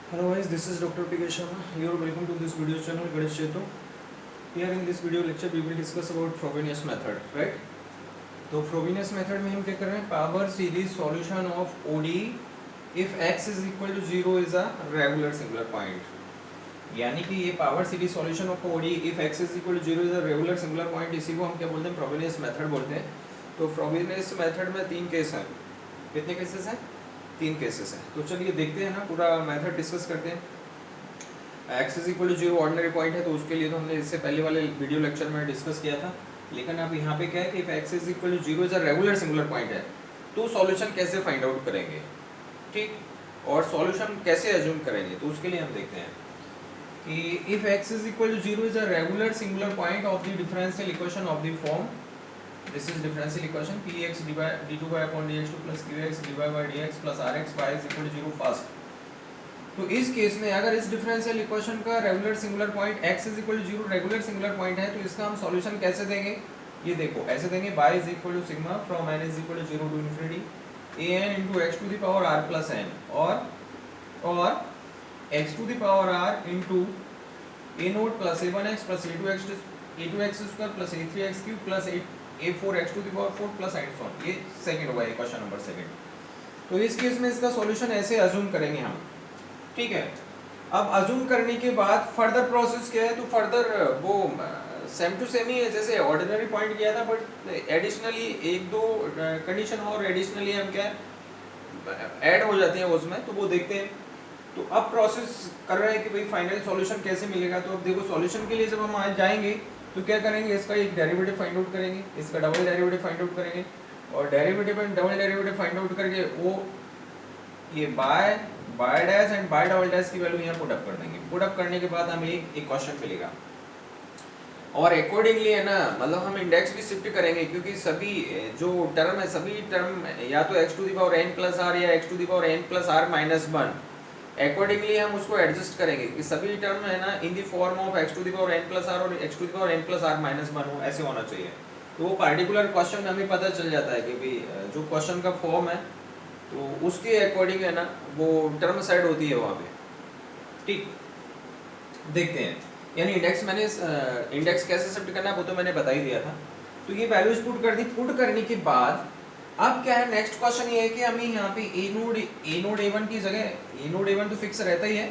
Hello guys, this is Dr. P. K. Sharma. You are welcome to this video channel Ganesh Chetu. Here in this video lecture we will discuss about Frobenius method, right? तो Frobenius method में हम क्या कर रहे हैं? Power series solution of ODE if x is equal to 0 is a regular singular point. यानी कि ये power series solution of ODE if x is equal to 0 is a regular singular point, इसी को हम क्या बोलते हैं? Frobenius method बोलते हैं. तो Frobenius method में तीन केस हैं. कितने केसेस हैं? तीन केसेस हैं. तो चलिए देखते हैं ना, पूरा मेथड डिस्कस करते हैं. x is equal to 0 ordinary point है, तो उसके लिए तो हमने इससे पहले वाले वीडियो लेक्चर में डिस्कस किया था. लेकिन अब यहाँ पे क्या है कि if x is equal to 0 is a regular singular point है, तो सॉल्यूशन कैसे फाइंड आउट करेंगे, ठीक, और सॉल्यूशन कैसे अज्यूम करेंगे, तो उसके लिए हम देखते हैं कि if x is equal to 0 is a regular singular point of the differential equation of the form, this is differential equation px d2 by upon dx2 plus qx dy by dx plus rx y is equal to 0 first. तो इस case में अगर इस differential equation का regular singular point x is equal to 0 regular singular point है, तो इसका हम सॉल्यूशन कैसे देंगे, ये देखो ऐसे देंगे. y is equal to sigma from n is equal to 0 to infinity an into x to the power r plus n और x to the power r into a naught plus a1x plus a2x square plus a3x cube plus a4x to the power 4 plus and so on. ये second होगा, question number second. तो इस case में इसका solution ऐसे assume करेंगे हम, ठीक है. अब अज्यूम करने के बाद फर्दर प्रोसेस क्या है, तो फर्दर वो सेम टू सेम ही है जैसे ऑर्डिनरी पॉइंट किया था, बट एडिशनली एक दो कंडीशन और एडिशनली हम क्या ऐड हो जाती हैं उसमें, तो वो देखते हैं. तो अब प्रोसेस कर रहे हैं कि भाई फाइनल सॉल्यूशन कैसे मिलेगा. तो अब देखो सॉल्यूशन के लिए जब हम आज जाएंगे तो क्या करेंगे, इसका एक डेरिवेटिव फाइंड आउट करेंगे, इसका डबल डेरिवेटिव फाइंड आउट करेंगे, और derivative and double derivative find out करके वो ये by dash and bye double dash की वैल्यू यहाँ पुट अप कर देंगे. पुट अप करने के बाद हमें एक इक्वेशन मिलेगा, और अकॉर्डिंगली है ना, मतलब हम इंडेक्स भी शिफ्ट करेंगे, क्योंकि सभी जो टर्म है सभी टर्म या तो x to the power n plus r या x to the power n plus r minus 1, accordingly हम उसको एडजस्ट करेंगे कि सभी टर्म है ना in the form of x to the power n plus r और x to the power n plus r minus 1 हो, ऐसे होना चाहिए. तो वो पार्टिकुलर क्वेश्चन में हमें पता चल जाता है कि भाई जो क्वेश्चन का फॉर्म है तो उसके अकॉर्डिंग है ना वो टर्म सेट होती है वहाँ पे, ठीक. देखते हैं, यानी इंडेक्स कैसे शिफ्ट करना है वो तो मैंने बता ही दिया था. तो ये वैल्यूज पुट कर दी. पुट करने के बाद अब क्या है, नेक्स्ट क्वेश्चन ये है कि हमें यहाँ पे ए नोड a1 की जगह ए नोड a1 तो फिक्स रहता ही है,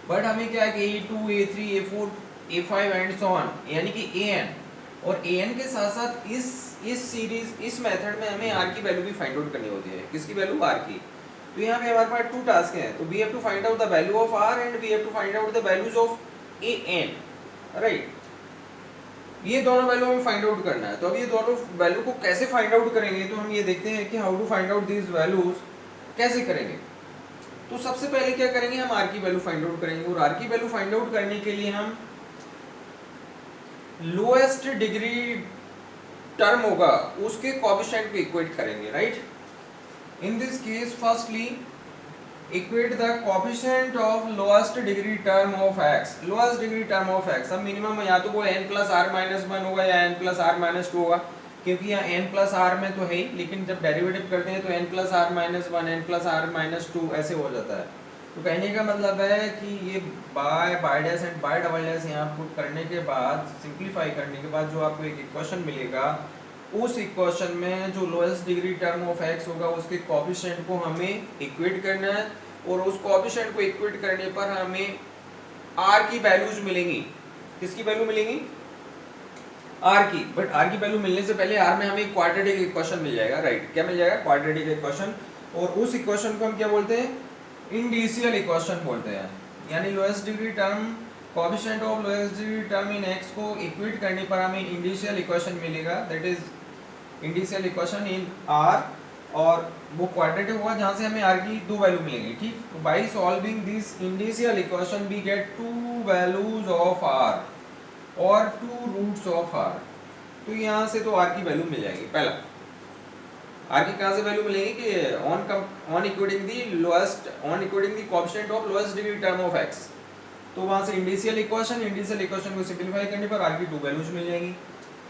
बट हमें क्या है कि a2 a3 a4 a5 and so on, यानी कि an, और an के साथ साथ इस सीरीज इस मेथड में हमें r की वैल्यू भी फाइंड आउट करनी होती है. किसकी वैल्यू, r की. तो यहाँ पे हमारे पास टू टास्क हैं, तो we have to find out the value of r and we have to find out the values of an, right. ये दोनों वैल्यू हमें फाइंड आउट करना है. तो अब ये दोनों वैल्यू को कैसे फाइंड आउट करेंगे, तो हम ये देखते हैं कि how to find out these values कैसे करेंगे. तो सबसे पहले क्या करेंगे, हम r की वैल्यू फाइंड आउट करेंगे, और r की वैल्यू फाइंड आउट करने के लिए हम लोएस्ट डिग्री टर्म होगा उसके कोएफिशिएंट को इक्वेट करेंगे, right. In this case firstly equate the coefficient of lowest degree term of x, lowest degree term of x. अब मिनिमम या तो वो n प्लस आर माइनस 1 होगा या n प्लस आर माइनस 2 होगा, क्योंकि यहाँ n प्लस आर में तो है ही, लेकिन जब डेरिवेटिव करते हैं तो n plus r minus 1 n plus r minus 2 ऐसे हो जाता है. तो कहने का मतलब है कि ये by dash and bye double dash यहाँ पुट करने के बाद, सिंप्लीफाई करने के बाद जो आपको एक इक्वेशन मिलेगा, उस इक्वेशन में जो lowest degree term of x होगा उसके कोएफिशिएंट को हमें इक्वेट करना है, और उस कोएफिशिएंट को इक्वेट करने पर हमें r की वैल्यूज मिलेंगी. किसकी वैल्यू मिलेंगी, r की. बट r की वैल्यू मिलने से पहले r में हमें क्वाड्रेटिक इक्वेशन मिल जाएगा, राइट. क्या मिल जाएगा, क्वाड्रेटिक इक्वेशन. और उस इक्वेशन को हम क्या बोलते हैं, इंडिशियल इक्वेशन बोलते हैं. यानी lowest degree term, coefficient of lowest degree term in x को इक्वेट करने पर हमें इंडिशियल इक्वेशन मिलेगा, that is indicial equation in r, और वो क्वाड्रेटिक होगा जहाँ से हमें r की दो वैल्यू मिलेंगी, ठीक. तो by solving this indicial equation we get two values of r और टू रूट्स ऑफ r. तो यहाँ से तो r की वैल्यू मिल जाएगी. पहला r की कहाँ से वैल्यू मिलेगी कि on equating the coefficient of lowest degree term of x. तो वहाँ से इंडिशियल इक्वेशन को सिंपलीफाई करने पर r की टू वैल्यूज मिल जाएंगी.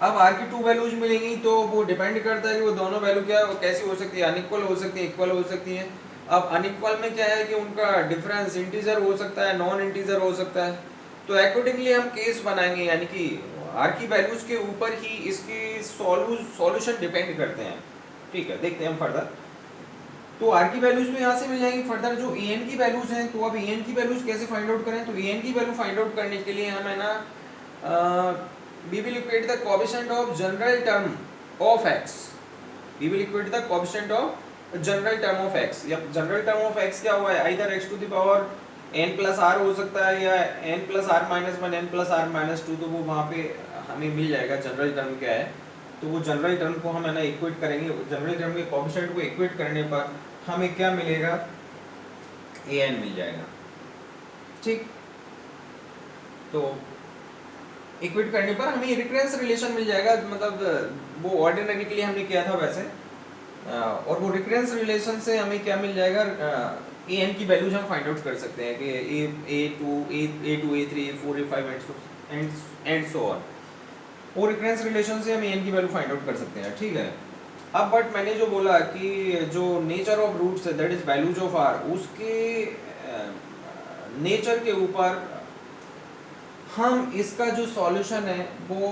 अब r की टू वैल्यूज मिलेंगी तो वो डिपेंड करता है कि वो दोनों वैल्यू क्या कैसी हो सकती है, अनइक्वल हो सकती है, इक्वल हो सकती है. अब अनइक्वल में क्या है कि उनका डिफरेंस इंटीजर हो सकता है, नॉन इंटीजर हो सकता है, तो अकॉर्डिंगली हम केस बनाएंगे, यानी कि आर की वैल्यूज के ऊपर ही इसकी सॉल्यूशन डिपेंड करते हैं। ठीक है, देखते हैं हम फर्दर। तो आर की वैल्यूज तो यहाँ से मिल जाएंगी। फर्दर जो ए एन की वैल्यूज हैं, तो अब ए एन की वैल्यूज कैसे फाइंड आउट करें? तो ए एन की वैल्यू फाइंड आउट करने के लिए हम है ना we will equate the coefficient of general term of x. We will equate the coefficient of general term of x. या general term of x क्या हुआ है? either x to the power n plus r हो सकता है या n plus r minus 1 n plus r minus 2, तो वो वहाँ पे हमें मिल जाएगा जनरल टर्म क्या है। तो वो जनरल टर्म को हम है ना इक्वेट करेंगे, जनरल टर्म के कोएफिशिएंट को इक्वेट करने पर हमें क्या मिलेगा? an मिल जाएगा। ठीक, तो इक्वेट करने पर हमें रिकरेंस रिलेशन मिल जाएगा, मतलब वो ऑर्डिनरी के लिए हमने किया था वैसे, और वो रिकरेंस रिलेशन से हमें क्या मिल जाएगा? ए एन की वैल्यूज हम फाइंड आउट कर सकते हैं कि A2 A3 A4 A5 and so on. वो रिकरेंस रिलेशन से हम ए एन की वैल्यू फाइंड आउट कर सकते हैं। ठीक है, अब बट मैंने जो बोला कि जो नेचर ऑफ रूट्स है that is values of r, उसके नेचर के ऊपर हम इसका जो सॉल्यूशन है वो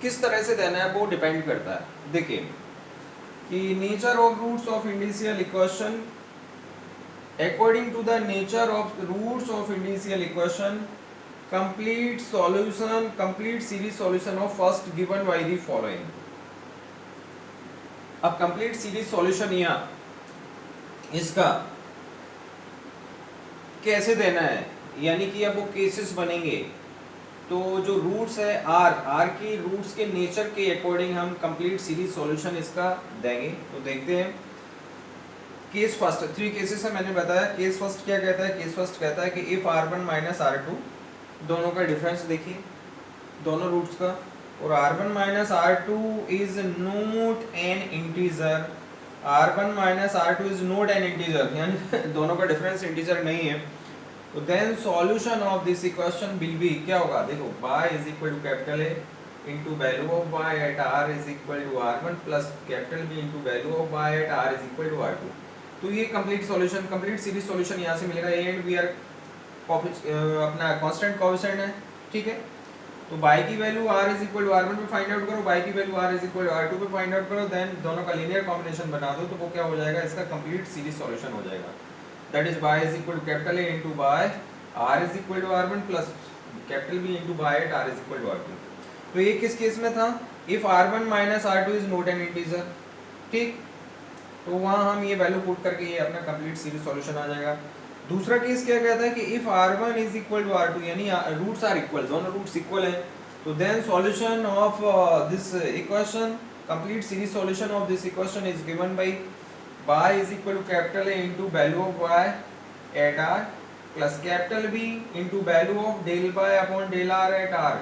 किस तरह से देना है वो डिपेंड करता है। देखिए कि nature of roots of indicial equation, according to the nature of roots of indicial equation, complete solution, complete series solution of first given by the following. अब कंप्लीट सीरीज सॉल्यूशन यहाँ इसका कैसे देना है, यानी कि अब वो केसेस बनेंगे। तो जो रूट्स है आर की रूट्स के नेचर के अकॉर्डिंग हम कंप्लीट सीरीज सॉल्यूशन इसका देंगे। तो देखते हैं केस फर्स्ट, 3 केसेस है मैंने बताया। केस फर्स्ट क्या कहता है? केस फर्स्ट कहता है कि इफ r1 माइनस r2, दोनों का डिफरेंस देखिए दोनों रूट्स का, और r1 minus r2 is not an integer, r1 minus r2 is not an integer, यानी दोनों का डिफरेंस इंटीजर नहीं है। तो then solution of this equation will be क्या होगा? देखो y is equal to capital A into value of y at r is equal to r1 plus capital B into value of y at r is equal to r2। तो ये complete solution, complete series solution यहाँ से मिलेगा। a and b are अपना constant coefficient है। ठीक है, तो y की value r is equal to r1 पे फाइंड आउट करो, y की value r is equal to r2 पे फाइंड आउट करो, देन दोनों का लीनियर कॉम्बिनेशन बना दो, तो वो क्या हो जाएगा? इसका कंप्लीट सीरीज सॉल्यूशन हो जाएगा। That is y is equal to capital A into y r is equal to r1 plus capital B into y at r is equal to r2। तो ये किस केस में था? If r1 minus r2 is not an integer. ठीक, तो वहाँ हम ये वैल्यू पुट करके ये अपना कंप्लीट सीरीज सॉल्यूशन आ जाएगा। दूसरा केस क्या कहता है कि if r1 is equal to r2, यानी रूट्स आर इक्वल, दोनों रूट्स इक्वल हैं, तो then solution of this equation, complete series solution of this equation is given by y is equal to capital A into value of y at r plus capital B into value of del y upon del r at r।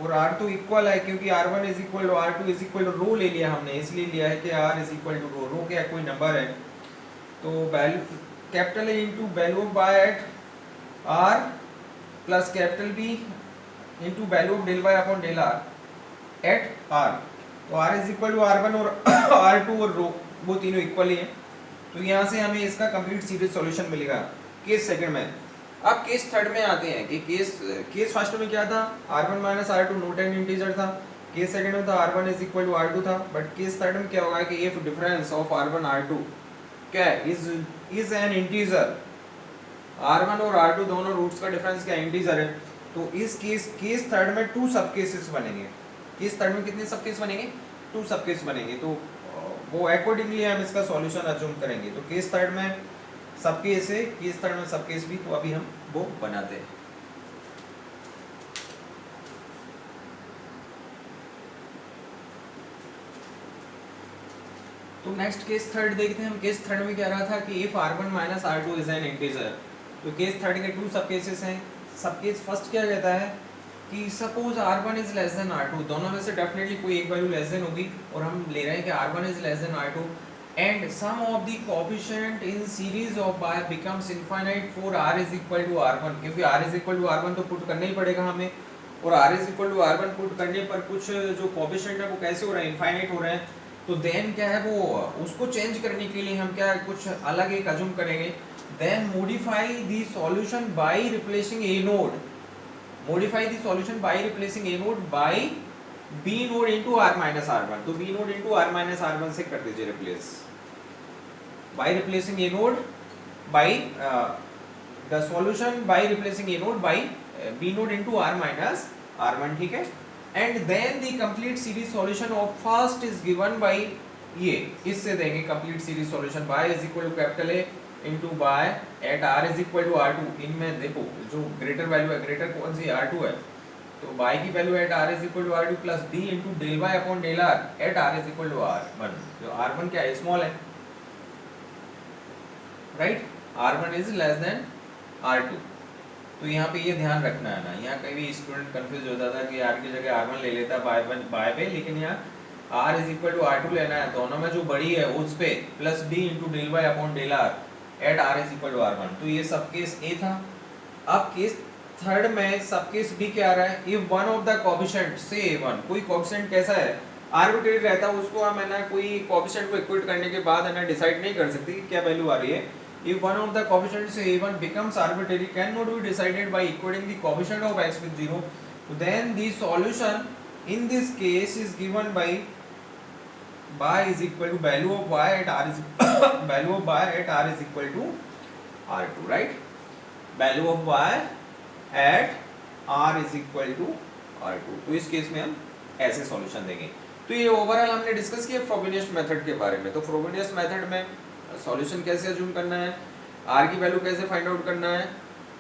और r तो equal है क्योंकि r1 is equal to r2 is equal to rho ले लिया हमने, इसलिए लिया है कि r is equal to rho, rho क्या कोई नंबर है, तो value capital A into value of y at r plus capital B into value of del y upon del r at r। तो r is equal to r1 और r2 और रो वो तीनों equal ही है। तो यहाँ से हमें इसका कंप्लीट सीरीज सॉल्यूशन मिलेगा केस सेकंड में। अब केस थर्ड में आते हैं कि केस फर्स्ट में क्या था? r1 minus r2 not an integer था। केस सेकंड में था r1 is equal to r2 था। बट केस थर्ड में क्या होगा कि if difference of r1 r2 क्या है? इज एन इंटीजर, r1 और r2 दोनों रूट्स का डिफरेंस क्या इंटीजर है, तो इस केस थर्ड में 2 सब केसेस बनेंगे। केस थर्ड में कितने सब केस बनेंगे? 2 सब केस बनेंगे। तो वो अकॉर्डिंगली हम इसका सॉल्यूशन अज्यूम करेंगे। तो केस थर्ड में सब केस है, केस थर्ड में सब केस भी, तो अभी हम वो बनाते हैं। तो नेक्स्ट केस थर्ड देखते हैं हम। केस थर्ड में क्या रहा था कि if r1 minus r2 is an integer. तो केस थर्ड के 2 सब केसेस हैं। सब केस फर्स्ट क्या कहता है कि suppose r1 is less than r2, दोनों में से डेफिनेटली कोई एक वैल्यू लेस देन होगी, और हम ले रहे हैं कि r1 is less than r2 and sum of the coefficient in series of y becomes infinite for r is equal to r1, क्योंकि r is equal to r1 तो पुट करना ही पड़ेगा हमें, और r is equal to r1 put करने पर कुछ जो कोएफिशिएंट है वो कैसे हो रहे हैं? इनफाइनाइट हो रहे हैं। तो देन क्या है वो उसको चेंज करने के लिए हम क्या कुछ अलग एक अज्यूम करेंगे, then modify the solution by replacing a naught, modify the solution by replacing a naught by b naught into r minus r1, तो b naught into r minus r1 से कर दीजिए replace, by replacing a naught by the solution by replacing a naught by b naught into r minus r1, ठीक है। And then the complete series solution of first is given by, ये इससे देंगे complete series solution by is equal to capital A into by at r is equal to r2, इनमें देखो जो greater value है, greater कौन सी r2 है, तो बाय की value at r is equal to r2 plus b into del y upon del r at r is equal to r1, जो r1 क्या है, स्मॉल है, right, r1 is less than r2। तो यहाँ पे ये ध्यान रखना है ना, यहाँ कहीं भी स्टूडेंट कंफ्यूज होता था कि r की जगह r1 ले लेता बाय पे, लेकिन यहाँ r is equal to r2 लेना है, दोनों में जो बड़ी है उस पे plus b into del y upon del r at r is equal to r1। तो ये सब केस A था। अब केस थर्ड में सब केस B क्या आ रहा है, if one of the coefficient से A1, कोई कोएफिशिएंट कैसा है आर्बिट्रेरी रहता है, उसको हम है ना कोई कोएफिशिएंट को इक्वेट करने के बाद है ना डिसाइड नहीं कर सकते कि क्या वैल्यू आ रही है। If one of the coefficients A1 becomes arbitrary, cannot be decided by equating the coefficient of x with 0, then the solution in this case is given by is equal to value of y at r is value of y at r is equal to r2, right? Value of y at r is equal to r2। तो इस case में हम ऐसे solution देंगे। तो ये overall हमने discuss किया फ्रोबेनियस मेथड के बारे में। तो फ्रोबेनियस मेथड में सॉल्यूशन कैसे अज्यूम करना है, r की वैल्यू कैसे फाइंड आउट करना है,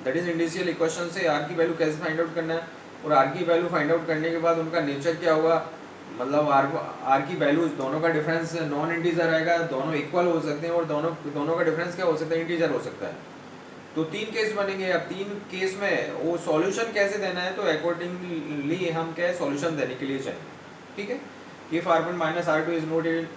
दैट इज इंडिशियल इक्वेशन से r की वैल्यू कैसे फाइंड आउट करना है, और r की वैल्यू फाइंड आउट करने के बाद उनका नेचर क्या होगा, मतलब r की वैल्यूज दोनों का डिफरेंस नॉन इंटीजर रहेगा, दोनों इक्वल हो सकते हैं और दोनों का डिफरेंस क्या हो सकता है, इंटीजर हो सकता है। तो तीन केस बनेंगे। अब तीन केस में वो सॉल्यूशन कैसे देना है, तो अकॉर्डिंगली हम क्या सॉल्यूशन देने के लिए चाहिए, ठीक है। If r1 minus r2 is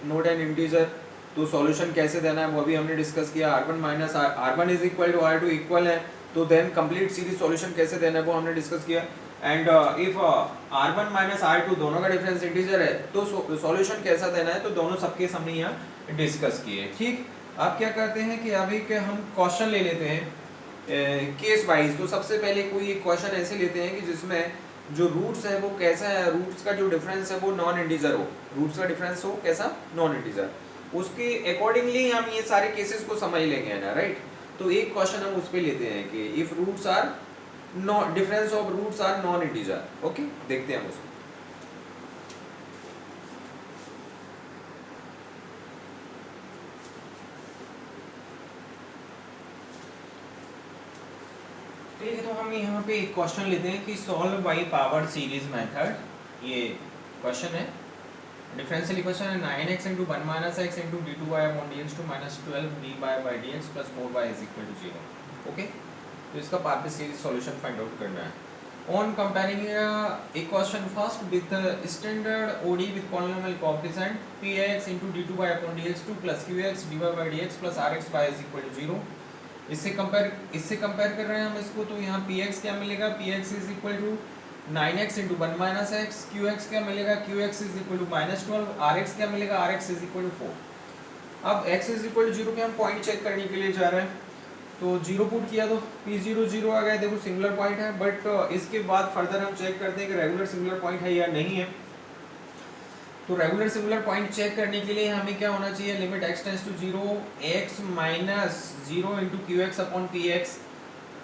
not an integer, तो सॉल्यूशन कैसे देना है वो भी हमने डिस्कस किया। r1 minus r1 is equal to r2 equal है, तो देन कंप्लीट सीरीज सॉल्यूशन कैसे देना है वो हमने डिस्कस किया। And if r1 minus r2 दोनों का डिफरेंस इंटीजर है, तो सॉल्यूशन कैसा देना है, तो दोनों सब केस हमने यहाँ डिस्कस किए, ठीक। अब क्या करते हैं कि अभी के हम क्वेश्चन ले लेते हैं केस वाइज। तो सबसे पहले कोई एक क्वेश्चन ऐसे लेते हैं कि जिसमें जो रूट्स है वो कैसा है, रूट्स का जो डिफरेंस है वो नॉन इंटीजर हो, रूट्स का डिफरेंस हो कैसा, नॉन इंटीजर, उसके अकॉर्डिंगली हम ये सारे केसेस को समझ लेंगे, है ना, राइट। तो एक क्वेश्चन हम उस पे लेते हैं कि if roots are non, difference of roots are non integer, okay, देखते हैं हम उसको। ठीक है, तो हम यहाँ पे एक क्वेश्चन लेते हैं कि solve by power series method, ये क्वेश्चन है, डिफरेंशियल इक्वेशन है 9x into 1 minus x into d2y upon dx two minus 12 by dx plus 4y is equal to 0, okay. तो इसका power series solution find out करना है। On comparing a question first with standard ODE with polynomial coefficient px into d2y upon dx2 plus qx dy by dx plus rx by is equal to 0। इससे compare कर रहे हैं हम इसको, तो यहाँ px क्या मिलेगा, px is equal to 9x into 1 minus x, qx क्या मिलेगा, qx is equal to minus 12, rx क्या मिलेगा, rx इज इक्वल टू 4। अब x इज इक्वल टू 0 पे हम पॉइंट चेक करने के लिए जा रहे हैं, तो 0 पुट किया तो p0 0 आ गया, देखो सिंगुलर पॉइंट है, बट इसके बाद फर्दर हम चेक करते हैं कि रेगुलर सिंगुलर पॉइंट है या नहीं है। तो रेगुलर सिंगुलर पॉइंट चेक करने के लिए हमें क्या होना चाहिए, limit x tends to 0 x minus 0 into qx upon px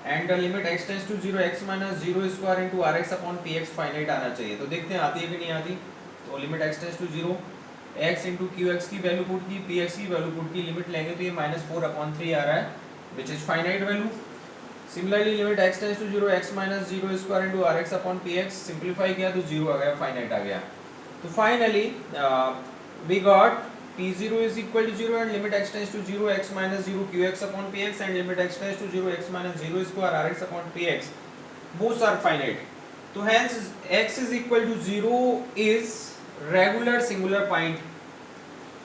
and limit x tends to 0 x minus 0 square into rx upon px finite आना चाहिए। तो देखते हैं आती है कि नहीं आती। तो limit x tends to 0 x into qx की वैल्यू पुट की, px की वैल्यू पुट की, लिमिट लेंगे तो ये माइनस 4 अपॉन 3 आ रहा है which is finite value. Similarly limit x tends to 0 x minus 0 square into rx upon px simplify किया तो 0 आ गया, फाइनाइट आ गया। तो finally we got p0 is equal to 0 and limit x tends to 0 x minus 0 qx upon px and limit x tends to 0 x minus 0 square rx upon px both are finite। तो hence x is equal to 0 is regular singular point,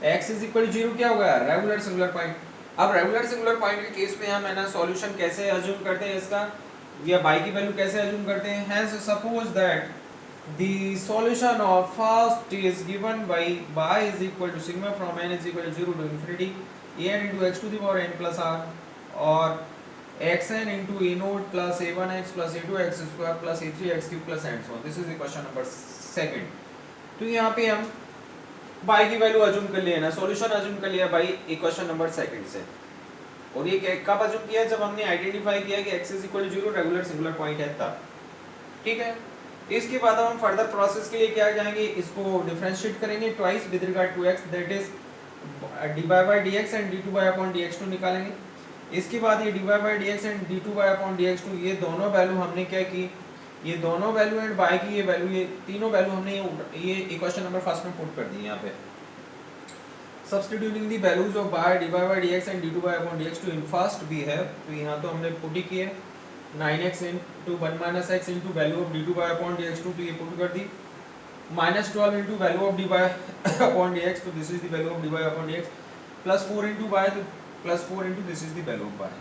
x is equal to 0 क्या होगा, regular singular point. अब regular singular point के case में हम है ना solution कैसे अज्यूम करते हैं इसका, या बाई की वैल्यू कैसे अज्यूम करते हैं। hence suppose that The solution of first is given by y is equal to sigma from n is equal to 0 to infinity an into x to the power n plus r or xn into a naught plus a1x plus a2x square plus a3x cube plus and so on. This is the question number second. तो यहाँ पे हम y की value assume कर लिया ना, solution assume कर लिया बाई इक्वेशन नंबर सेकंड से. और ये कब अज्यूम किया? जब हमने आइडेंटिफाई किया कि x is equal to 0 regular singular point है तब. ठीक है. इसके बाद हम फर्दर प्रोसेस के लिए क्या जाएंगे, इसको डिफरेंशिएट करेंगे twice with regard to x, that is dy by dx and dy by upon dx2 निकालेंगे. इसके बाद ये dy by dx and dy by upon dx2 ये दोनों वैल्यू हमने क्या की, ये दोनों वैल्यू एंड y की ये वैल्यू, ये तीनों वैल्यू हमने ये इक्वेशन नंबर फर्स्ट में पुट कर दी. यहाँ पे substituting the values of y dy by dx and dy by upon dx2 in first we have, तो यहाँ तो हमने पुट ही किए 9x into 1 minus x into value of d2 by upon dx2, तो ये पुट कर दी. minus 12 into value of dy upon dx, तो this is the value of dy upon dx, plus 4 into y, तो plus 4 into this is the value of y.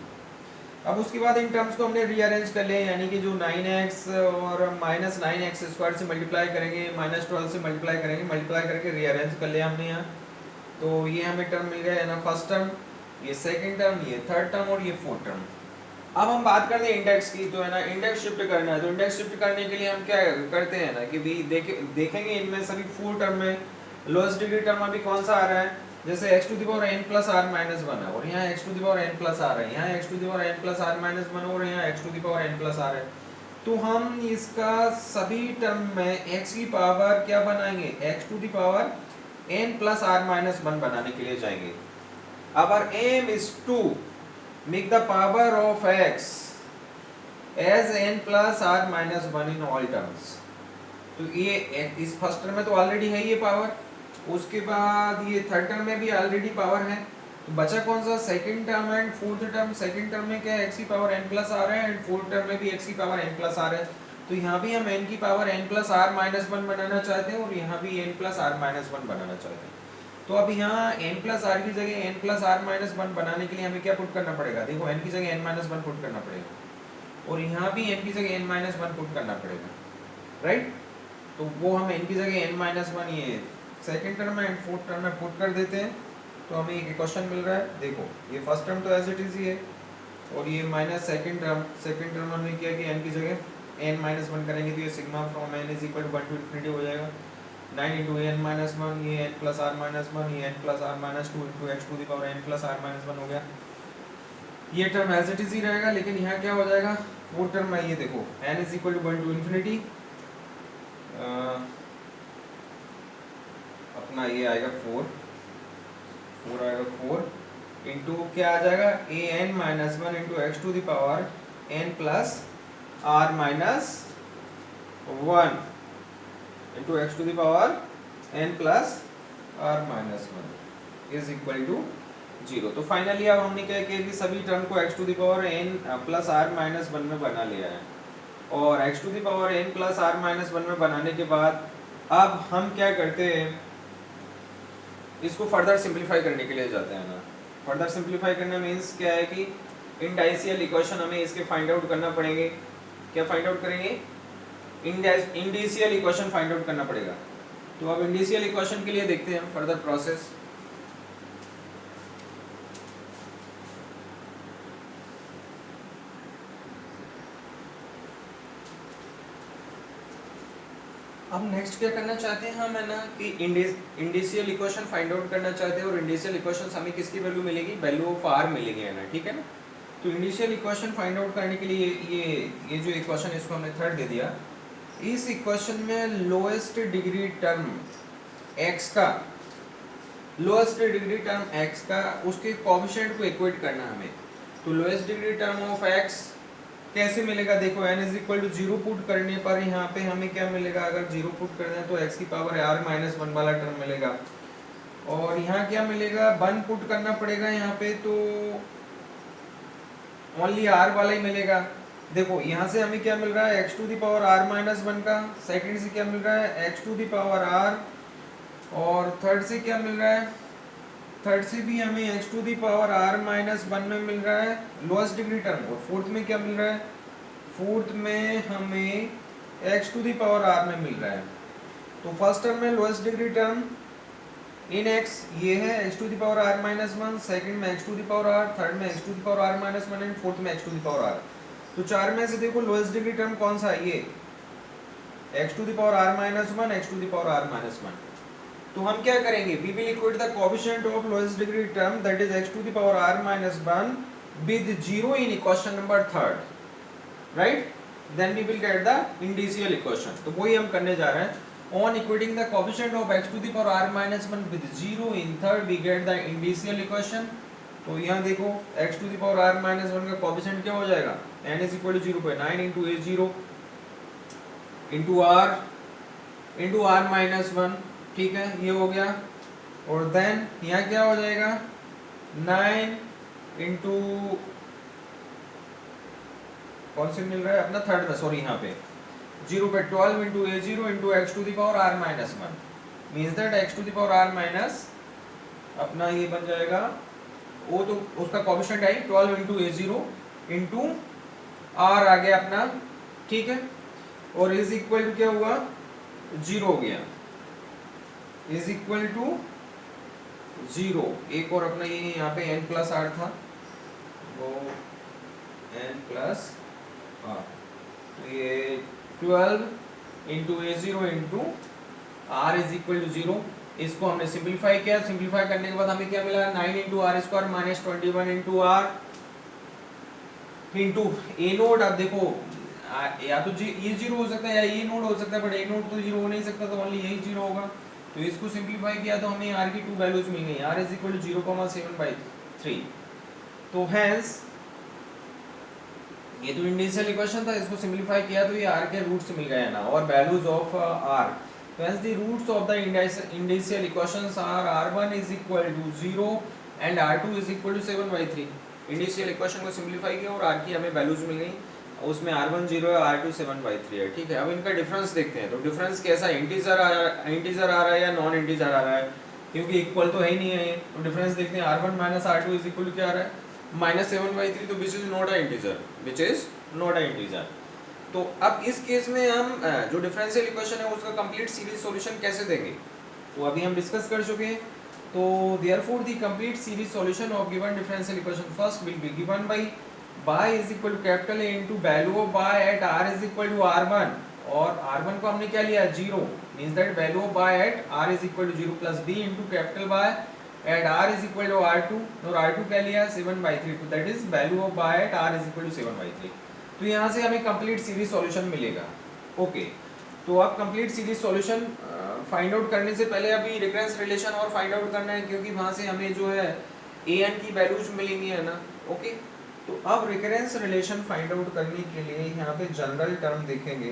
अब उसके बाद in terms को हमने रीअरेंज कर लिया, यानी कि जो 9x और माइनस 9x स्क्वायर से मल्टीप्लाई करेंगे, माइनस 12 से मल्टीप्लाई करेंगे, मल्टीप्लाई करके रीअरेंज कर लिया हमने यहाँ. तो ये हमें टर्म मिल गया है ना, फर्स्ट टर्म, ये सेकंड टर्म, ये थर्ड टर्म और ये फोर्थ टर्म. अब हम बात करते हैं इंडेक्स की, तो है ना इंडेक्स शिफ्ट करना है. तो इंडेक्स शिफ्ट करने के लिए हम क्या करते हैं ना कि भी देखेंगे इनमें सभी फोर टर्म में लोएस्ट डिग्री टर्म अभी कौन सा आ रहा है. जैसे x to the power n plus r minus 1 है और यहाँ x to the power n plus r है, यहाँ x to the power n plus r minus 1 और यहाँ x to the power n plus r है. तो हम इसका सभी टर्म में x की पावर क्या बनाएंगे, x to the power n plus r minus 1 बनाने के लिए जाएंगे. Our aim is to make the power of x as n plus r minus 1 in all terms. तो ये इस फर्स्ट टर्म में तो ऑलरेडी है ये पावर, उसके बाद ये थर्ड टर्म में भी ऑलरेडी पावर है. तो बचा कौन सा, second term and fourth term. Second term में क्या है, x की पावर n प्लस r है एंड फोर्थ टर्म में भी x की पावर n प्लस r है. तो यहाँ भी हम n की power n plus r minus 1 बनाना चाहते हैं और यहाँ भी n प्लस r माइनस 1 बनाना चाहते हैं. तो अब यहाँ n प्लस आर की जगह n प्लस आर माइनस 1 बनाने के लिए हमें क्या पुट करना पड़ेगा, देखो n की जगह n माइनस 1 पुट करना पड़ेगा और यहाँ भी n की जगह n माइनस 1 पुट करना पड़ेगा, राइट. तो वो हम n की जगह n माइनस 1 ये second term and fourth term में पुट कर देते हैं. तो हमें एक इक्वेशन मिल रहा है. देखो ये फर्स्ट टर्म तो एज इट इज ही है और ये माइनस सेकंड टर्म हमने किया कि n की जगह n माइनस 1 करेंगे तो ये sigma from n is equal to 1 to infinity हो जाएगा. 9 into n minus 1, ये n plus r minus 1, ये n plus r minus 2 into x to the power n plus r minus 1 हो गया. ये टर्म एज इट इज ही रहेगा, लेकिन यहाँ क्या हो जाएगा, फोर्थ टर्म में ये देखो n is equal to 1 to infinity, अपना ये आएगा 4 आएगा 4 इंटू क्या आ जाएगा, a n minus 1 into x to the power n plus r minus 1 into x to the power n plus r minus 1 is equal to 0. तो finally अब हमने क्या किया कि सभी टर्म को x to the power n plus r minus 1 में बना लिया है और x to the power n plus r minus 1 में बनाने के बाद अब हम क्या करते हैं, इसको फर्दर सिंप्लीफाई करने के लिए जाते हैं ना. फर्दर सिंप्लीफाई करना मीन्स क्या है कि इंडाइशियल इक्वेशन हमें इसके फाइंड आउट करना पड़ेंगे. क्या फाइंड आउट करेंगे, इंडिशियल इक्वेशन फाइंड आउट करना पड़ेगा. तो अब इंडिशियल इक्वेशन के लिए देखते हैं फर्दर प्रोसेस. अब नेक्स्ट क्या करना चाहते हैं हम, है ना कि इंडिशियल इक्वेशन फाइंड आउट करना चाहते हैं और इंडिशियल इक्वेशन हमें किसकी वैल्यू मिलेगी, वैल्यू ऑफ आर मिलेगी, है ना. ठीक है ना. तो इंडिशियल इक्वेशन फाइंड आउट करने के लिए ये जो इक्वेशन इसको हमने थर्ड दे दिया. इस इक्वेशन में लोएस्ट डिग्री टर्म x का, लोएस्ट डिग्री टर्म x का उसके कोएफिशिएंट को इक्वेट करना हमें. तो lowest degree term of x कैसे मिलेगा, देखो n is equal to 0 put करने पर यहाँ पे हमें क्या मिलेगा, अगर 0 पुट कर दें तो x की पावर r माइनस 1 वाला टर्म मिलेगा और यहाँ क्या मिलेगा, 1 पुट करना पड़ेगा यहाँ पे तो ओनली r वाला ही मिलेगा. देखो यहाँ से हमें क्या मिल रहा है, x to the power r minus 1 का, सेकंड से क्या मिल रहा है x to the power r और थर्ड से क्या मिल रहा है, थर्ड से भी हमें x to the power r minus 1 में मिल रहा है लोएस्ट डिग्री टर्म. और फोर्थ में क्या मिल रहा है, फोर्थ में हमें x to the power r में मिल रहा है। तो फर्स्ट टर्म में lowest degree term in x ये है x to the power r minus one, second में x to the power r, third में x to the power r minus one and fourth में x to the power r। तो चार में से देखो लोएस्ट डिग्री टर्म कौन सा है, ये x to the power r minus one, x to the power r minus one. तो हम क्या करेंगे, we will equate the coefficient of lowest degree term that is x to the power r minus 1 with 0 in equation number third, right? Then we will get the indicial equation। तो वही हम करने जा रहे हैं। On equating the coefficient of x to the power r minus 1 with 0 in third we get the indicial equation। तो यहाँ देखो x to the power r minus 1 का coefficient क्या हो जाएगा, n is equal to 0.9 into a0 into r minus 1, ठीक है, ये हो गया। और देन यहाँ क्या हो जाएगा, 9 इंटू कौन से मिल रहा है अपना थर्ड में, सॉरी यहाँ पे 0 पे 12 into a zero into x to the power r minus 1 means that x to the power r minus अपना ये बन जाएगा, वो तो उसका कोएफिशिएंट है 12 into a zero into r आ गया अपना, ठीक है। और इज इक्वल टू क्या हुआ, 0 हो गया, इज इक्वल टू 0। एक और अपना ये यहाँ पे n प्लस आर था, वो n प्लस आर, तो ये 12 into a zero into r is equal to 0। इसको हमने सिंप्लीफाई किया, सिंप्लीफाई करने के बाद हमें क्या मिला, 9 into r square minus 21 into r into a nought. अब देखो या तो ये 0 हो सकता है या ये नोट हो सकता है, बट ए नोट तो 0 हो नहीं सकता, तो ओनली यही 0 होगा। तो इसको सिंप्लीफाई किया तो हमें r की 2 वैल्यूज मिल गई, r इज इक्वल टू 0,7/3। तो हेंस ये तो इंडिशियल इक्वेशन था, इसको सिंप्लीफाई किया तो ये r के रूट्स मिल गए ना, और वैल्यूज ऑफ r। तो hence the roots of the indicial equations are r1 is equal to 0 and r2 is equal to 7/3। Indicial equation को सिंप्लीफाई किया और r की हमें वैल्यूज मिल गई, उसमें r1 0 है, r2 7/3 है, ठीक है। अब इनका डिफरेंस देखते हैं। तो डिफरेंस कैसा है, इंटीजर आ रहा है या नॉन इंटीजर आ रहा है, क्योंकि इक्वल तो है ही नहीं है ये। तो डिफरेंस देखते हैं, r1 minus r2 is equal to क्या आ रहा है, -7/3। तो which is not a integer, which is not a integer. तो अब इस केस में हम जो डिफरेंशियल इक्वेशन है उसका कंप्लीट सीरीज सॉल्यूशन कैसे देंगे, तो अभी हम डिस्कस कर चुके हैं। तो therefore the complete series solution of given differential equation first will be given by y is equal to capital A into value of y at r is equal to r1, और r1 को हमने क्या लिया, 0, means that value of y at r is equal to 0 plus b into capital Y at r is equal to r2, और r2 क्या लिया 7/3, तो that is value of y at r is equal to 7/3। तो यहाँ से हमें complete series solution मिलेगा। Okay, तो अब complete series solution find out करने से पहले अभी रिकरेंस रिलेशन और फाइंड आउट करना है, क्योंकि वहाँ से हमें जो है an की वैल्यूज मिलेंगी, है ना। ओके, तो अब रिकरेंस रिलेशन फाइंड आउट करने के लिए यहाँ पे जनरल टर्म देखेंगे।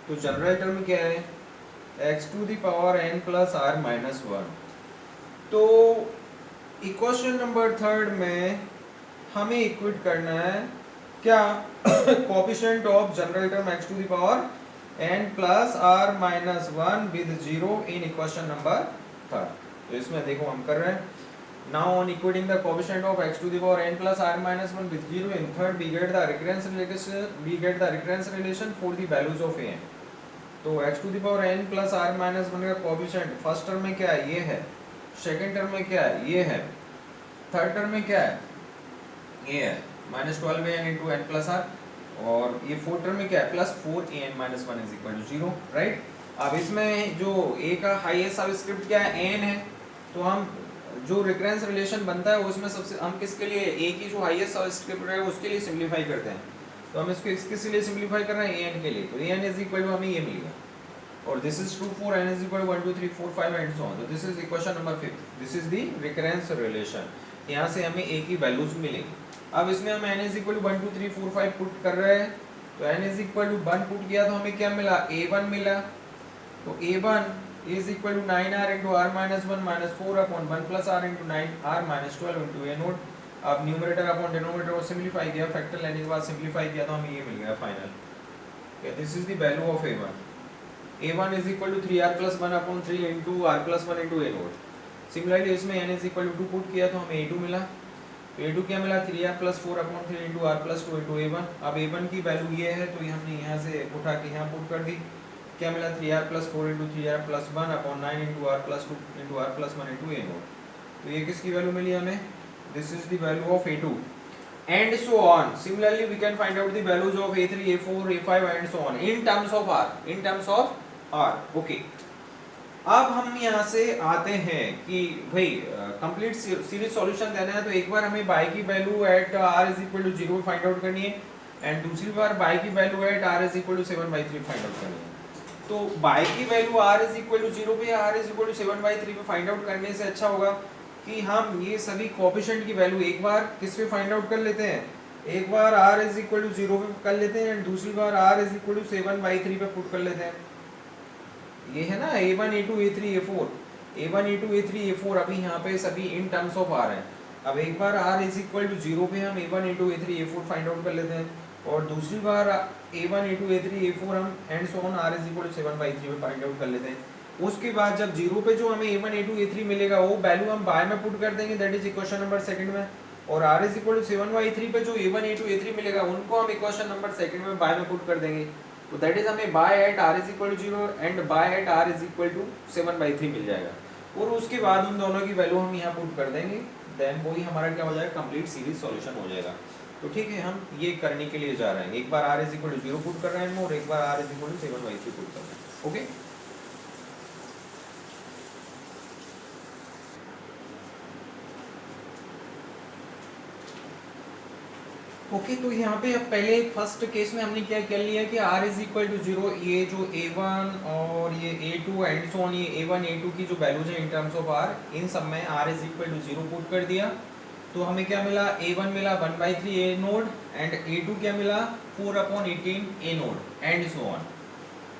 तो जनरल टर्म क्या है, x to the power n plus r minus 1। तो इक्वेशन नंबर थर्ड में हमें इक्वेट करना है क्या, coefficient of general term x to the power n plus r minus 1 with 0 in equation number third. तो इसमें देखो हम कर रहे हैं, now on equating the coefficient of x to the power n plus r minus 1 with 0 in third we get the recurrence relation for the values of an। तो x to the power n plus r minus 1 का coefficient first term में क्या है, ये है, second term में क्या है, ये है, थर्ड टर्म में क्या है, ये है -12an into n plus r, और ये फोर्थ टर्म में क्या है, +4an minus 1 is equal to 0, right. अब इसमें जो a का हाईएस्ट सबस्क्रिप्ट क्या है, n है। तो हम जो रिकरेंस रिलेशन बनता है उसमें सबसे हम किसके लिए, a की जो हाईएस्ट सबस्क्रिप्ट है उसके लिए सिंप्लीफाई करते हैं। तो हम इसको किसके लिए सिंप्लीफाई कर रहे हैं, an के लिए। तो an इज इक्वल टू हमें ये मिल गया, और this is 2 4 n is equal to 1 2 3 4 5 and so on. तो this is equation number 5, this is the recurrence relation. यहाँ से हमें a की वैल्यूज मिलेंगी। अब इसमें हम n is equal to 1 2 3 4 5 put कर रहे हैं। तो n is equal to 1 put किया तो हमें क्या मिला, a1 मिला। तो a1 is equal to 9r into r minus 1 minus 4 upon 1 plus r into 9r minus 12 into a note. अब न्यूमरेटर अपॉन डिनोमिनेटर को सिंप्लीफाई किया, फैक्टर लेने के बाद सिंप्लीफाई किया तो हमें ये मिल गया final. Okay, this is the value of a1। a1 is equal to 3r plus 1 upon 3 into r plus 1 into a note. Similarly इसमें n is equal to 2 put किया तो हमें a2 मिला। तो a2 क्या मिला 3r+4/3 into r plus 2 into a1। अब a1 की वैल्यू ये है तो ये हमने यहाँ से उठा के यहाँ पुट कर दी। क्या मिला 3r+4 into 3r+1/9 into r plus 2 into r plus 1 into a0। तो ये किसकी वैल्यू मिली हमें? This is the value of a2 and so on. Similarly we can find out the values of a3, a4, a5 and so on in terms of r, in terms of r. Okay. अब हम यहाँ से आते हैं कि भाई complete series solution देना है तो एक बार हमें y की value at r is equal to 0 find out करनी है एंड दूसरी बार y की value at r is equal to 7/3 find out करनी है। तो y की value r is equal to 0 पे r इज इक्वल टू 7/3 पे फाइंड आउट करने से अच्छा होगा कि हम ये सभी कोएफिशिएंट की वैल्यू एक बार किस पे फाइंड आउट कर लेते हैं, एक बार r इज इक्वल टू 0 पे कर लेते हैं एंड दूसरी बार r इज इक्वल टू 7/3 पे पुट कर लेते हैं। ये है ना a1 a2 a3 a4, a1 a2 a3 a4 अभी यहाँ पे सभी इन टर्म्स ऑफ r हैं। अब एक बार r इज इक्वल टू 0 पे हम a1 a2 a3 a4 find out कर लेते हैं और दूसरी बार a1 a2 a3 a4 हम and so on r is equal to 7/3 पे फाइंड आउट कर लेते हैं। उसके बाद जब 0 पे जो हमें a1 a2 a3 मिलेगा वो वैल्यू हम बाय में पुट कर देंगे, that is equation number second में, और r इज इक्वल टू 7/3 पे जो a1 a2 a3 मिलेगा उनको हम इक्वेशन नंबर सेकंड में बाय में पुट कर देंगे। तो दैट इज हमें y at r is equal to 0 and y at r is equal to 7/3 मिल जाएगा और उसके बाद उन दोनों की वैल्यू हम यहाँ पुट कर देंगे, देन वही हमारा क्या हो जाएगा, कंप्लीट सीरीज सॉल्यूशन हो जाएगा। तो ठीक है, हम ये करने के लिए जा रहे हैं, एक बार r is equal to 0 put कर रहे हैं और एक बार r is equal to 7/3 put कर रहे हैं। ओके, ओके तो यहाँ पे अब पहले फर्स्ट केस में हमने क्या कर लिया कि r इज इक्वल टू 0, ये जो a1 और ये a2 एंड सो ऑन, ये a1 a2 की जो वैल्यूज है इन टर्म्स ऑफ r, इन सब में r is equal to 0 put कर दिया। तो हमें क्या मिला, a1 मिला 1/3 a नोड एंड a2 क्या मिला 4/18 a nought and so on.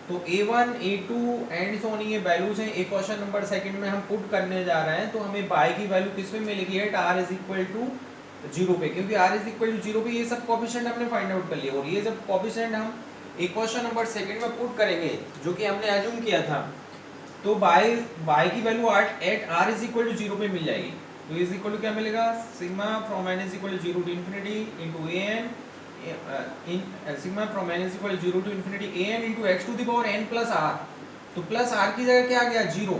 तो a1 a2 and so on ये वैल्यूज हैं, एक क्वेश्चन नंबर सेकंड में हम पुट करने जा रहे हैं। तो हमें y की वैल्यू किस में मिलेगी, at r is equal to 0 पे, क्योंकि r इज इक्वल टू 0 पे ये सब कोएफिशिएंट हमने फाइंड आउट कर लिए और ये जब कोएफिशिएंट हम इक्वेशन नंबर सेकंड में पुट करेंगे जो कि हमने अज्यूम किया था, तो y की value at r is equal to 0 पे मिल जाएगी। तो इज इक्वल टू क्या मिलेगा, sigma from n is equal to 0 to infinity into an in sigma from n is equal to 0 to infinity an into x to the power n plus r। तो plus r की जगह क्या आ गया 0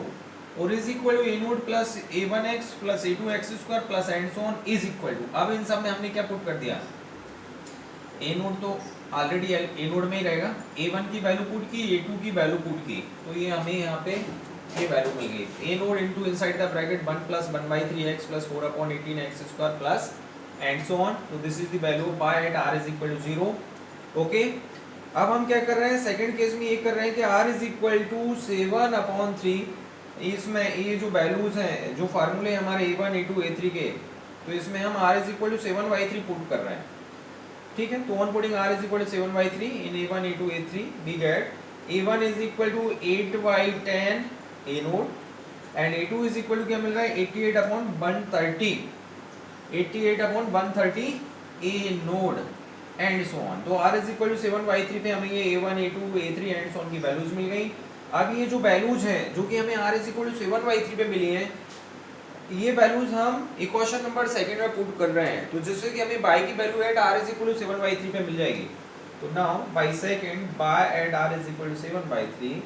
और is equal to a nought plus a1x plus a2x square plus and so on is equal to, अब इन सब में हमने क्या पुट कर दिया, a नोट तो ऑलरेडी a नोट में ही रहेगा, a1 की वैल्यू पुट की, a2 की वैल्यू पुट की, तो ये हमें यहाँ पे ये वैल्यू मिल गई a note into inside the bracket 1 plus 1/3x plus 4/18x square plus and so on. तो this is the value bye at r is equal to 0। Okay, अब हम क्या कर रहे हैं, सेकंड केस में ये कर रहे हैं कि r इज इक्वल टू 7/3, इसमें ये जो वैल्यूज हैं, जो फार्मूले हमारे a1 a2 a3 के, तो इसमें हम r is equal to 7/3 put कर रहे हैं। ठीक है, तो on putting r is equal to 7/3 in a1 a2 a3 we get a1 is equal to 8/10 a nought and a2 is equal to क्या मिल रहा है 88/130 88/130 a nought and so on. तो r इज इक्वल टू 7/3 पे हमें ये a1 a2 a3 and so on की values मिल गई। अब ये जो वैल्यूज हैं जो कि हमें r इज इक्वल टू 7/3 पे मिली हैं, ये वैल्यूज हम इक्वेशन नंबर सेकंड में पुट कर रहे हैं, तो जिससे कि हमें y की value at r is equal to 7/3 पे मिल जाएगी। तो now y second y at r is equal to 7/3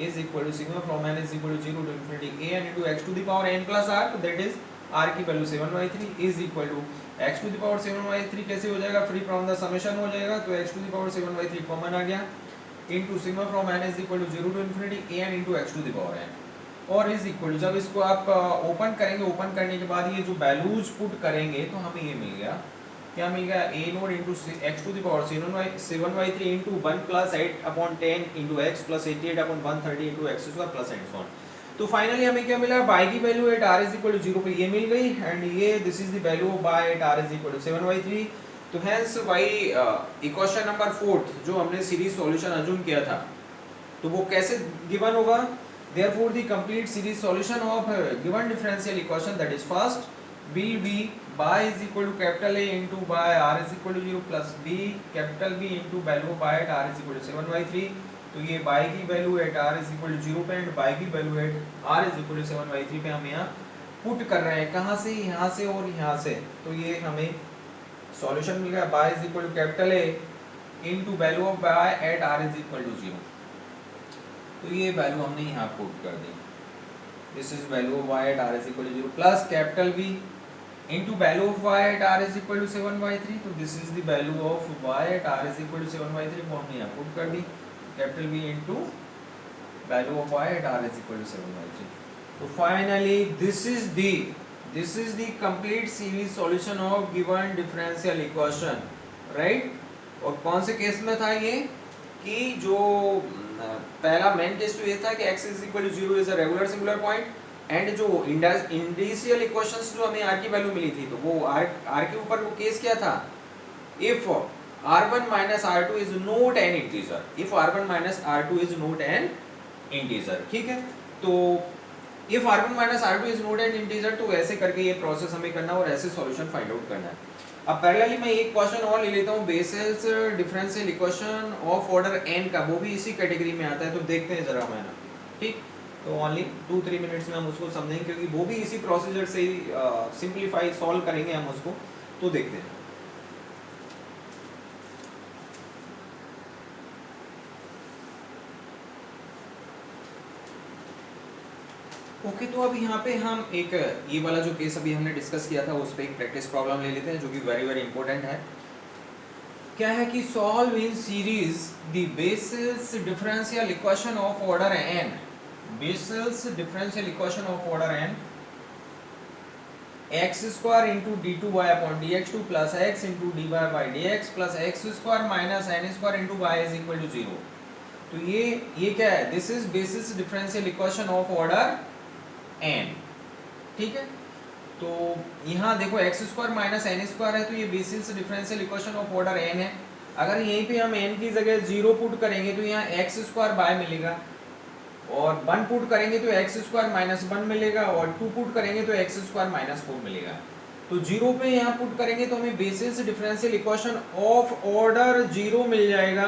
is equal टू सिग्मा from n is equal to 0 to infinity a n into x to the power n plus r, तो that is r की value 7/3 is equal to x to the power 7/3 कैसे हो जाएगा, free from the summation हो जाएगा, तो x to the power 7/3 common आ गया into sigma from n is equal to 0 to infinity a n into x to the power n, और is equal to जब इसको आप ओपन करेंगे, ओपन करने के बाद ये जो वैल्यूज पुट करेंगे तो हमें ये मिल गया, क्या मिल गया a note into x to the power 7/3 into 1 plus 8/10 into x plus 88/130 into x square plus and so on. तो फाइनली हमें क्या मिला, y की value at r is equal to 0 पे ये मिल गई एंड ये this is the value bye at r is equal to 7/3। तो हेंस y इक्वेशन नंबर 4 जो हमने सीरीज सॉल्यूशन अज्यूम किया था, तो वो कैसे गिवन होगा, therefore the complete series solution of given differential equation that is first will be y is equal to capital A into by r is equal to 0 plus b capital B into value by at r is equal to 7/3। तो ये y की value at r is equal to 0 पे and y की value at r is equal to 7/3 पे हम यहाँ put कर रहे हैं, कहाँ से, यहाँ से और यहाँ से, तो ये हमें सॉल्यूशन मिल गया y is equal to capital A into value of y at r is equal to 0। तो ये वैल्यू हमने यहाँ पुट कर दी, this is value of y at r is equal to 0 plus capital V into value of y at r is equal to 7/3। तो this is the value of y at r is equal to 7/3 को हमने यहाँ put कर दी, capital V into value of y at r is equal to 7/3। तो finally this is the complete series solution of given differential equation, right. और कौन से case में था ये, कि जो पहला मेन केस तो ये था कि x is equal to 0 is a regular singular point, and जो इंडिशियल इक्वेशंस जो हमें r की वैल्यू मिली थी, तो वो r के ऊपर वो केस क्या था, if r1 minus r2 is not an integer, if r1 minus r2 is not an integer, ठीक है। तो if r1 minus r2 is not an integer, तो ऐसे करके ये प्रोसेस हमें करना और ऐसे सॉल्यूशन फाइंड आउट करना है। अब पैरेलली मैं एक क्वेश्चन और ले लेता हूँ, basis differential equation of order n का, वो भी इसी कैटेगरी में आता है, तो देखते हैं जरा मैं ना, ठीक। तो ओनली 2-3 मिनट्स में हम उसको समझेंगे, क्योंकि वो भी इसी प्रोसीजर से ही सिंप्लीफाई सॉल्व करेंगे हम उसको, तो देखते हैं। ओके तो अब यहाँ पे हम एक ये वाला जो केस अभी हमने डिस्कस किया था उस पर एक प्रैक्टिस प्रॉब्लम ले लेते हैं, जो कि वेरी वेरी इंपॉर्टेंट है। क्या है कि solve in series the Bessel's differential equation of order n, Bessel's differential equation of order n, x square into d2y upon dx2 plus x into dy by dx plus x square minus n square into y is equal to 0। तो ये क्या है, this is Bessel's differential equation of order n, ठीक है। तो यहाँ देखो x square minus n square है, तो ये basis differential equation of order n है। अगर यहीं पे हम n की जगह 0 पुट करेंगे तो यहाँ x स्क्वायर बाय मिलेगा, और 1 पुट करेंगे तो x स्क्वायर माइनस 1 मिलेगा, और 2 पुट करेंगे तो x स्क्वायर माइनस 4 मिलेगा। तो 0 पे यहाँ पुट करेंगे तो हमें Bessel's differential equation of order 0 मिल जाएगा,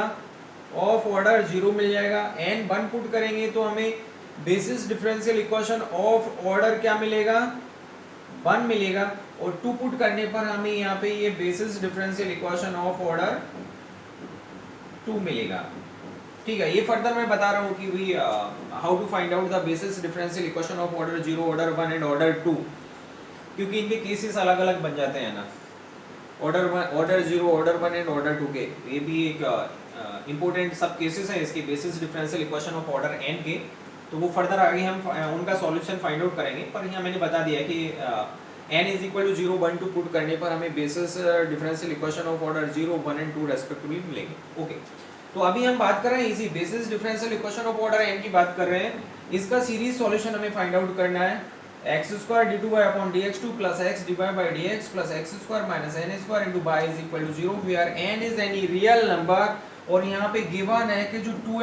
ऑफ ऑर्डर 0 मिल जाएगा। n 1 पुट करेंगे तो हमें Bessel's differential equation of order क्या मिलेगा, 1 मिलेगा, और 2 पुट करने पर हमें यहाँ पे ये basis differential equation of order 2 मिलेगा, ठीक है। ये फर्दर मैं बता रहा हूँ कि we how to find out the Bessel's differential equation of order 0, order 1 and order 2, क्योंकि इनके केसेस अलग अलग बन जाते हैं ना, ऑर्डर 0, ऑर्डर 1 एंड ऑर्डर 2 के। ये भी एक इंपॉर्टेंट सब केसेस हैं इसके basis differential equation of order n के, तो वो फर्दर आगे हम उनका सॉल्यूशन फाइंड आउट करेंगे। पर यहाँ मैंने बता दिया कि n is equal to 0, 1, 2 put करने पर हमें Bessel's differential equation of order 0, 1 and 2 respectively मिलेंगे। ओके तो अभी हम बात कर रहे हैं इसी Bessel's differential equation of order n की बात कर रहे हैं। इसका सीरीज सॉल्यूशन हमें फाइंड आउट करना है, x square d2y upon dx2 plus x dy by dx plus x square minus n square into y is equal to 0 where n is any real number, और यहाँ पे given है कि जो 2